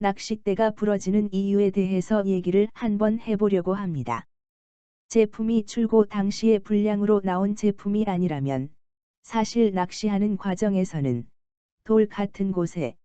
낚싯대가 부러지는 이유에 대해서 얘기를 한번 해보려고 합니다. 제품이 출고 당시의 불량으로 나온 제품이 아니라면 사실 낚시하는 과정에서는 돌 같은 곳에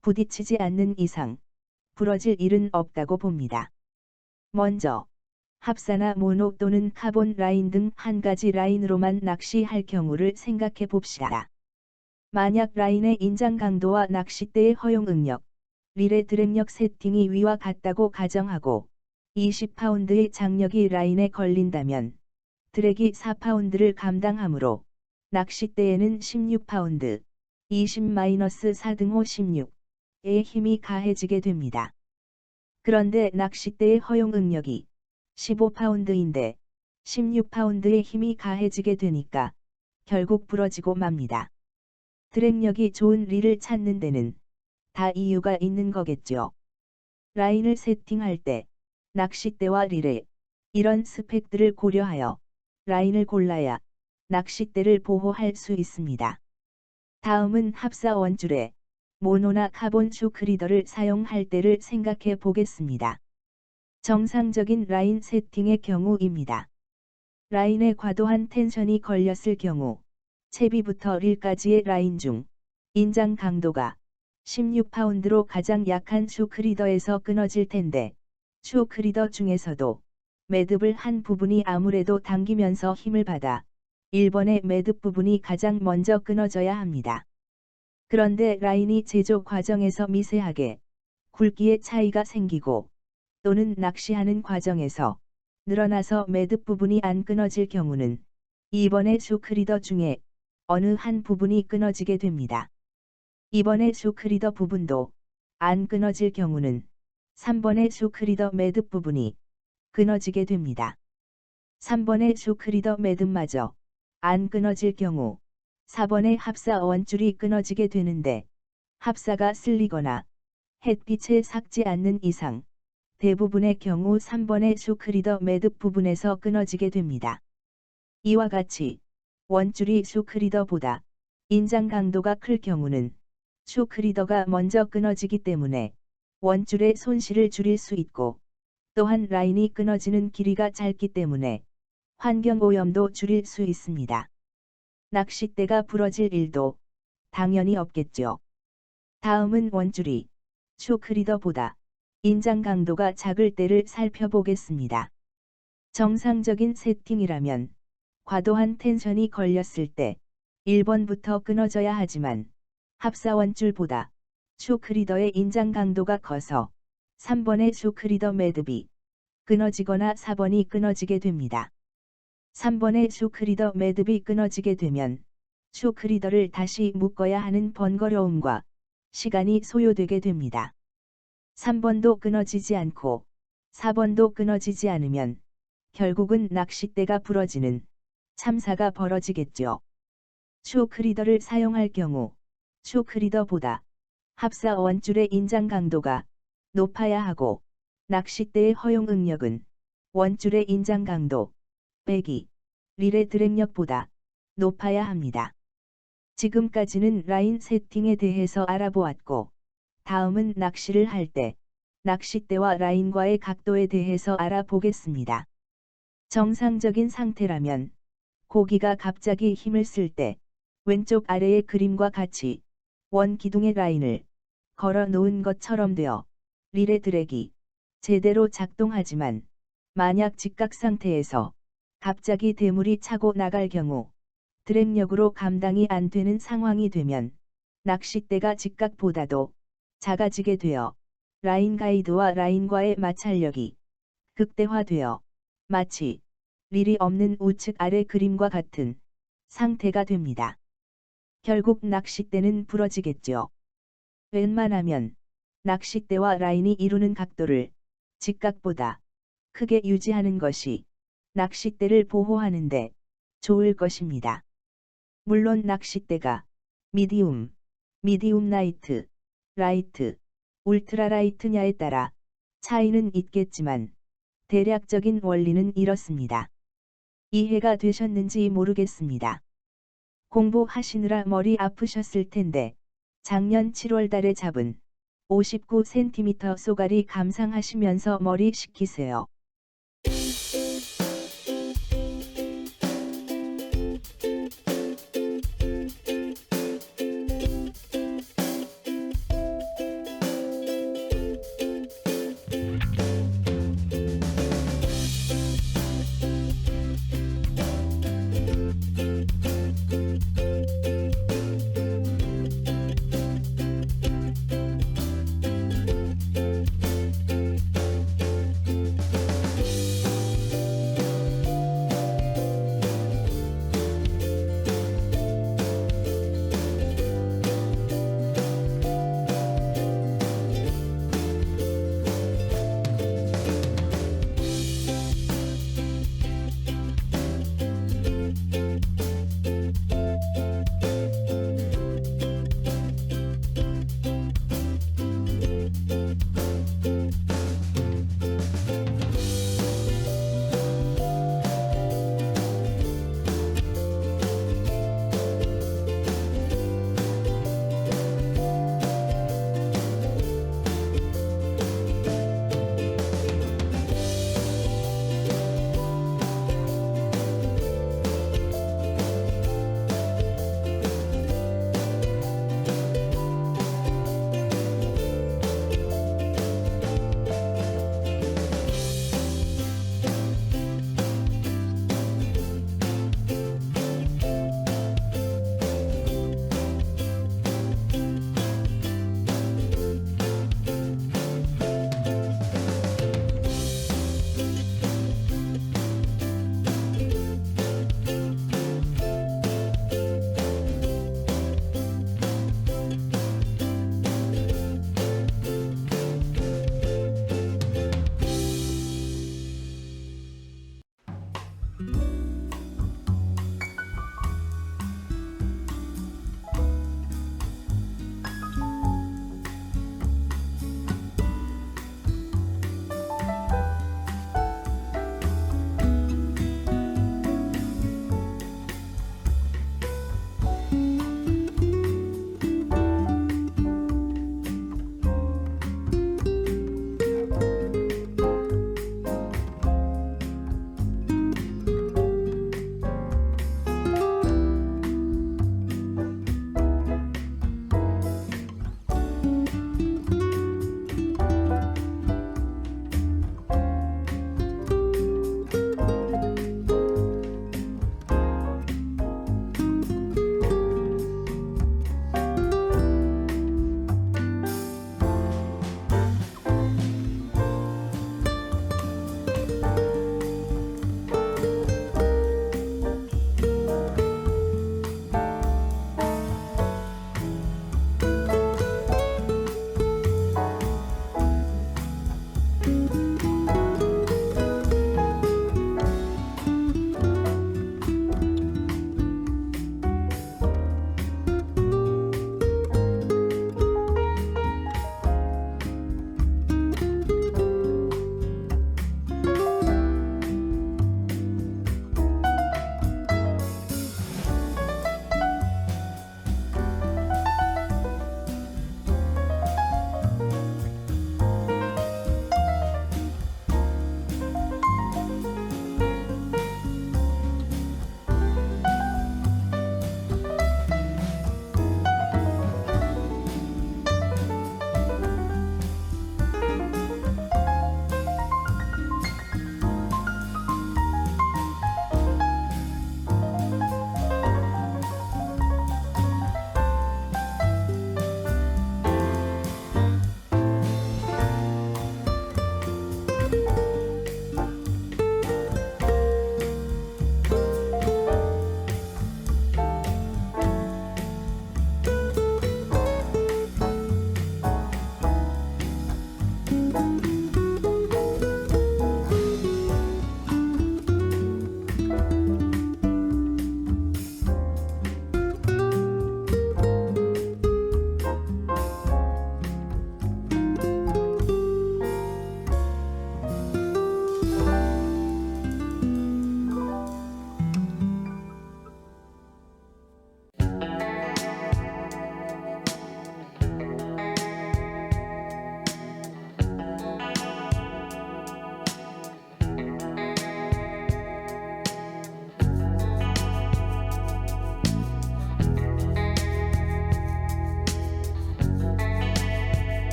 부딪히지 않는 이상 부러질 일은 없다고 봅니다. 먼저 합사나 모노 또는 카본 라인 등 한 가지 라인으로만 낚시할 경우를 생각해 봅시다. 만약 라인의 인장 강도와 낚싯대의 허용 응력, 릴의 드랙력 세팅이 위와 같다고 가정하고 20파운드의 장력이 라인에 걸린다면 드랙이 4파운드를 감당하므로 낚싯대에는 16파운드, 20-4 등호 16의 힘이 가해지게 됩니다. 그런데 낚싯대의 허용 응력이 15파운드인데 16파운드의 힘이 가해지게 되니까 결국 부러지고 맙니다. 드랙력이 좋은 릴을 찾는 데는 다 이유가 있는 거겠죠. 라인을 세팅할 때 낚싯대와 릴의 이런 스펙들을 고려하여 라인을 골라야 낚싯대를 보호할 수 있습니다. 다음은 합사 원줄에 모노나 카본 슈크리더를 사용할 때를 생각해 보겠습니다. 정상적인 라인 세팅의 경우입니다. 라인에 과도한 텐션이 걸렸을 경우 채비부터 릴까지의 라인 중 인장 강도가 16파운드로 가장 약한 슈크리더에서 끊어질 텐데 슈크리더 중에서도 매듭을 한 부분이 아무래도 당기면서 힘을 받아 1번의 매듭 부분이 가장 먼저 끊어져야 합니다. 그런데 라인이 제조 과정에서 미세하게 굵기의 차이가 생기고 또는 낚시하는 과정에서 늘어나서 매듭 부분이 안 끊어질 경우는 2번의 슈크리더 중에 어느 한 부분이 끊어지게 됩니다. 2번의 슈크리더 부분도 안 끊어질 경우는 3번의 슈크리더 매듭 부분이 끊어지게 됩니다. 3번의 슈크리더 매듭마저 안 끊어질 경우 4번의 합사 원줄이 끊어지게 되는데 합사가 쓸리거나 햇빛에 삭지 않는 이상 대부분의 경우 3번의 슈크리더 매듭 부분에서 끊어지게 됩니다. 이와 같이 원줄이 슈크리더보다 인장 강도가 클 경우는 슈크리더가 먼저 끊어지기 때문에 원줄의 손실을 줄일 수 있고 또한 라인이 끊어지는 길이가 짧기 때문에 환경오염도 줄일 수 있습니다. 낚싯대가 부러질 일도 당연히 없겠죠. 다음은 원줄이 슈크리더보다 인장 강도가 작을 때를 살펴보겠습니다. 정상적인 세팅이라면 과도한 텐션이 걸렸을 때 1번부터 끊어져야 하지만 합사 원줄보다 슈크리더의 인장 강도가 커서 3번의 슈크리더 매듭이 끊어지거나 4번이 끊어지게 됩니다. 3번의 슈크리더 매듭이 끊어지게 되면 슈크리더를 다시 묶어야 하는 번거로움과 시간이 소요되게 됩니다. 3번도 끊어지지 않고 4번도 끊어지지 않으면 결국은 낚싯대가 부러지는 참사가 벌어지겠죠. 슈크리더를 사용할 경우 슈크리더보다 합사 원줄의 인장 강도가 높아야 하고 낚싯대의 허용 응력은 원줄의 인장 강도 빼기 릴의 드랙력보다 높아야 합니다. 지금까지는 라인 세팅에 대해서 알아보았고 다음은 낚시를 할 때 낚싯대와 라인과의 각도에 대해서 알아보겠습니다. 정상적인 상태라면 고기가 갑자기 힘을 쓸 때 왼쪽 아래의 그림과 같이 원 기둥의 라인을 걸어 놓은 것처럼 되어 릴의 드랙이 제대로 작동하지만 만약 직각 상태에서 갑자기 대물이 차고 나갈 경우 드랙력으로 감당이 안 되는 상황이 되면 낚싯대가 직각보다도 작아지게 되어 라인 가이드와 라인과의 마찰력이 극대화되어 마치 릴이 없는 우측 아래 그림과 같은 상태가 됩니다. 결국 낚싯대는 부러지겠죠. 웬만하면 낚싯대와 라인이 이루는 각도를 직각보다 크게 유지하는 것이 낚싯대를 보호하는데 좋을 것입니다. 물론 낚싯대가 미디움 라이트, 라이트, 울트라 라이트냐에 따라 차이는 있겠지만 대략적인 원리는 이렇습니다. 이해가 되셨는지 모르겠습니다. 공부하시느라 머리 아프셨을 텐데 작년 7월 달에 잡은 59cm 쏘가리 감상하시면서 머리 식히세요.